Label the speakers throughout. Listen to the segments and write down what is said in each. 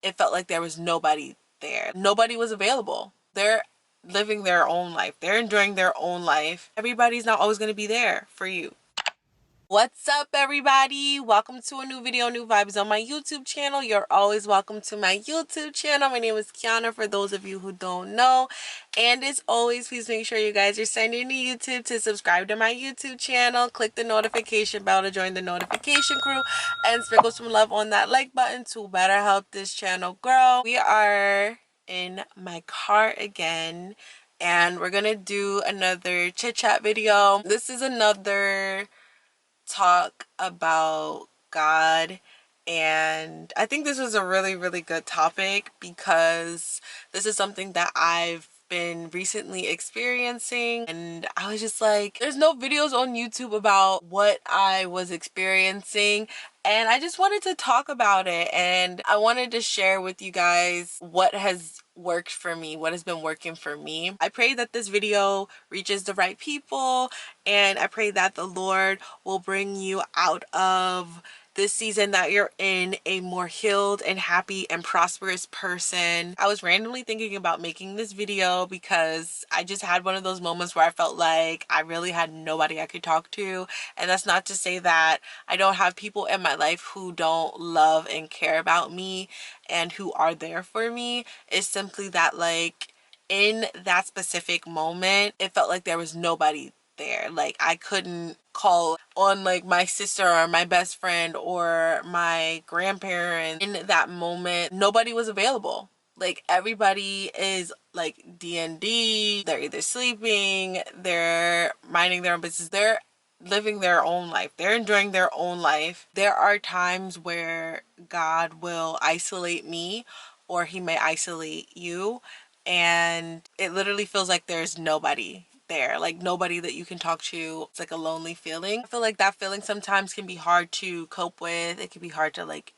Speaker 1: it felt like there was nobody there. Nobody was available. They're living their own life. They're enjoying their own life. Everybody's not always going to be there for you. What's up, everybody? Welcome to a new video, new vibes on my YouTube channel. You're always welcome to my YouTube channel. My name is Keionna, for those of you who don't know. And as always, please make sure you guys are sending to YouTube to subscribe to my YouTube channel. Click the notification bell to join the notification crew and sprinkle some love on that like button to better help this channel grow. We are in my car again, and we're gonna do another chit chat video. This is another talk about God, and I think this was a really good topic because this is something that I've been recently experiencing, and I was just like, there's no videos on YouTube about what I was experiencing, and I just wanted to talk about it, and I wanted to share with you guys what has worked for me, what has been working for me. I pray that this video reaches the right people, and I pray that the Lord will bring you out of this season that you're in a more healed and happy and prosperous person. I was randomly thinking about making this video because I just had one of those moments where I felt like I really had nobody I could talk to. And that's not to say that I don't have people in my life who don't love and care about me and who are there for me. It's simply that, like, in that specific moment, it felt like there was nobody there. Like, I couldn't call on like my sister or my best friend or my grandparents. In that moment, nobody was available. Like, everybody is like D&D. They're either sleeping, they're minding their own business, they're living their own life, they're enjoying their own life. There are times where God will isolate me, or he may isolate you, and it literally feels like there's nobody there, like nobody that you can talk to. It's like a lonely feeling. I feel like that feeling sometimes can be hard to cope with. It can be hard to like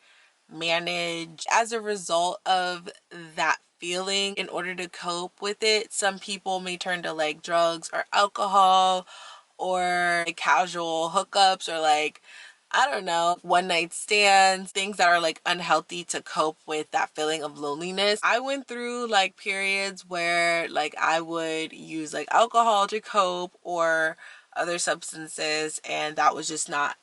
Speaker 1: manage. As a result of that feeling, in order to cope with it, some people may turn to like drugs or alcohol, or like casual hookups, or like, I don't know, one night stands, things that are like unhealthy to cope with that feeling of loneliness. I went through like periods where like I would use like alcohol to cope, or other substances, and that was just not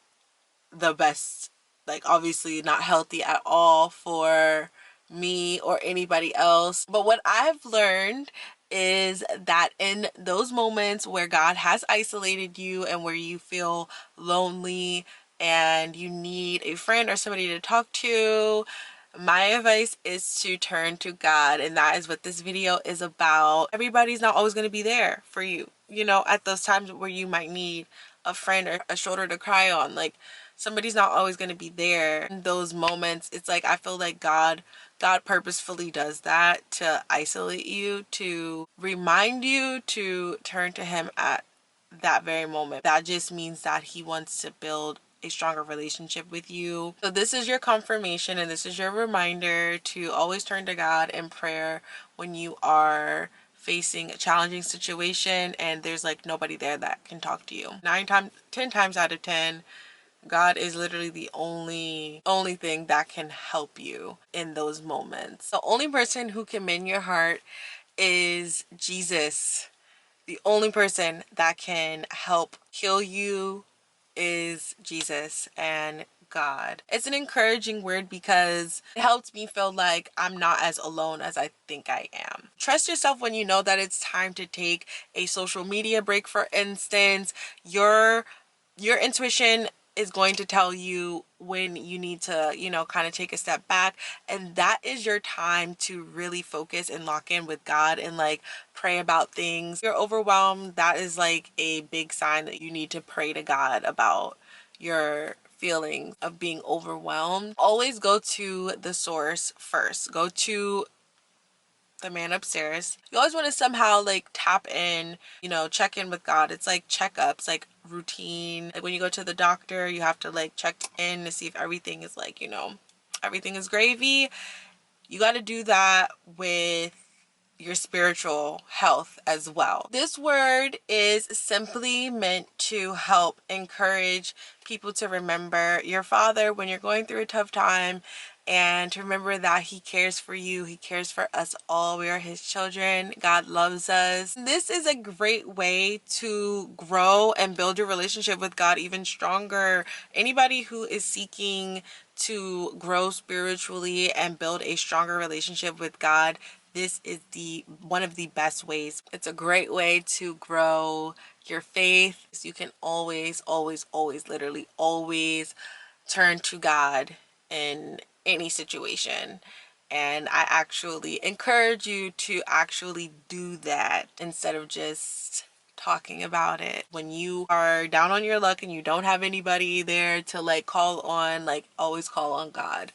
Speaker 1: the best, like obviously not healthy at all for me or anybody else. But what I've learned is that in those moments where God has isolated you and where you feel lonely and you need a friend or somebody to talk to, my advice is to turn to God. And that is what this video is about. Everybody's not always going to be there for you, you know, at those times where you might need a friend or a shoulder to cry on. Like, somebody's not always going to be there in those moments. It's like, I feel like God purposefully does that to isolate you, to remind you to turn to him at that very moment. That just means that he wants to build a stronger relationship with you. So this is your confirmation, and this is your reminder to always turn to God in prayer when you are facing a challenging situation and there's like nobody there that can talk to you. 10 times out of 10, God is literally the only thing that can help you in those moments. The only person who can mend your heart is Jesus. The only person that can help heal you is Jesus and God. It's an encouraging word because it helps me feel like I'm not as alone as I think I am. Trust yourself when you know that it's time to take a social media break, for instance. Your intuition is going to tell you when you need to, you know, kind of take a step back, and that is your time to really focus and lock in with God and like pray about things. If you're overwhelmed, that is like a big sign that you need to pray to God about your feelings of being overwhelmed. Always go to the source first. Go to the man upstairs. You always want to somehow like tap in, you know, check in with God. It's like checkups, like routine. Like when you go to the doctor, you have to like check in to see if everything is like, you know, everything is gravy. You got to do that with your spiritual health as well. This word is simply meant to help encourage people to remember your Father when you're going through a tough time and to remember that he cares for you. He cares for us all. We are his children. God loves us. This is a great way to grow and build your relationship with God even stronger. Anybody who is seeking to grow spiritually and build a stronger relationship with God, this is one of the best ways. It's a great way to grow your faith. You can always, always, always, literally always turn to God in any situation. And I actually encourage you to actually do that instead of just talking about it. When you are down on your luck and you don't have anybody there to like call on, like always call on God.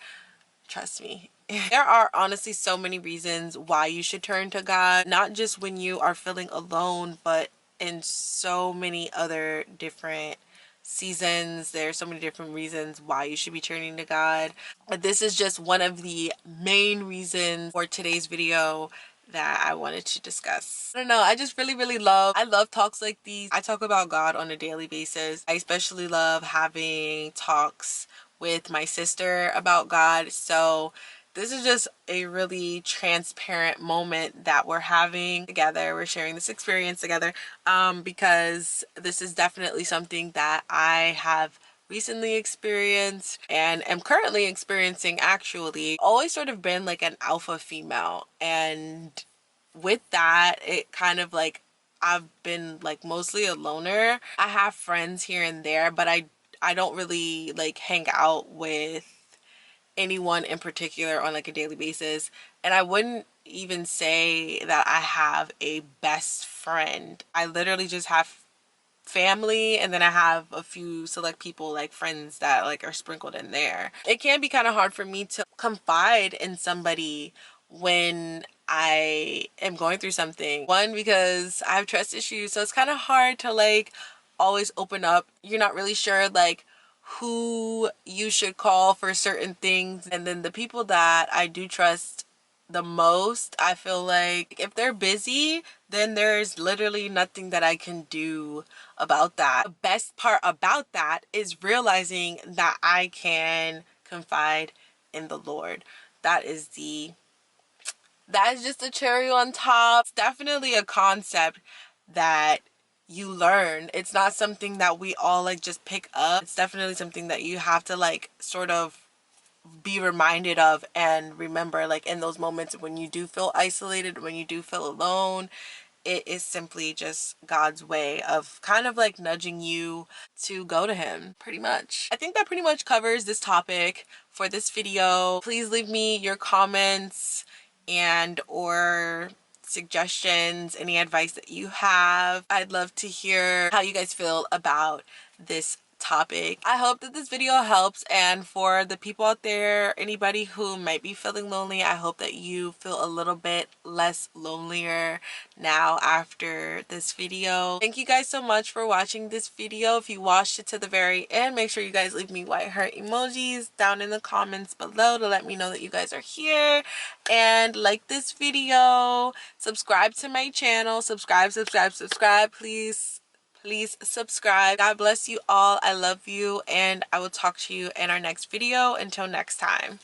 Speaker 1: Trust me. There are honestly so many reasons why you should turn to God, not just when you are feeling alone, but in so many other different seasons. There's so many different reasons why you should be turning to God. But this is just one of the main reasons for today's video that I wanted to discuss. I don't know, I just really I love talks like these. I talk about God on a daily basis. I especially love having talks with my sister about God. So this is just a really transparent moment that we're having together. We're sharing this experience together because this is definitely something that I have recently experienced and am currently experiencing. Actually always sort of been like an alpha female, and with that it kind of like I've been like mostly a loner. I have friends here and there, but I don't really like hang out with anyone in particular on like a daily basis. And I wouldn't even say that I have a best friend. I literally just have family, and then I have a few select people like friends that like are sprinkled in there. It can be kind of hard for me to confide in somebody when I am going through something. One, because I have trust issues, so it's kind of hard to like always open up. You're not really sure like who you should call for certain things, and then the people that I do trust the most, I feel like if they're busy, then there's literally nothing that I can do about that. The best part about that is realizing that I can confide in the Lord. That is just a cherry on top. It's definitely a concept that you learn. It's not something that we all like just pick up. It's definitely something that you have to like sort of be reminded of and remember, like in those moments when you do feel isolated, when you do feel alone. It is simply just God's way of kind of like nudging you to go to him, pretty much. I think that pretty much covers this topic for this video. Please leave me your comments and or suggestions, any advice that you have. I'd love to hear how you guys feel about this topic. I hope that this video helps, and for the people out there, anybody who might be feeling lonely, I hope that you feel a little bit less lonelier now after this video. Thank you guys so much for watching this video. If you watched it to the very end, make sure you guys leave me white heart emojis down in the comments below to let me know that you guys are here, and like this video, subscribe to my channel, subscribe, please subscribe. God bless you all. I love you, and I will talk to you in our next video. Until next time.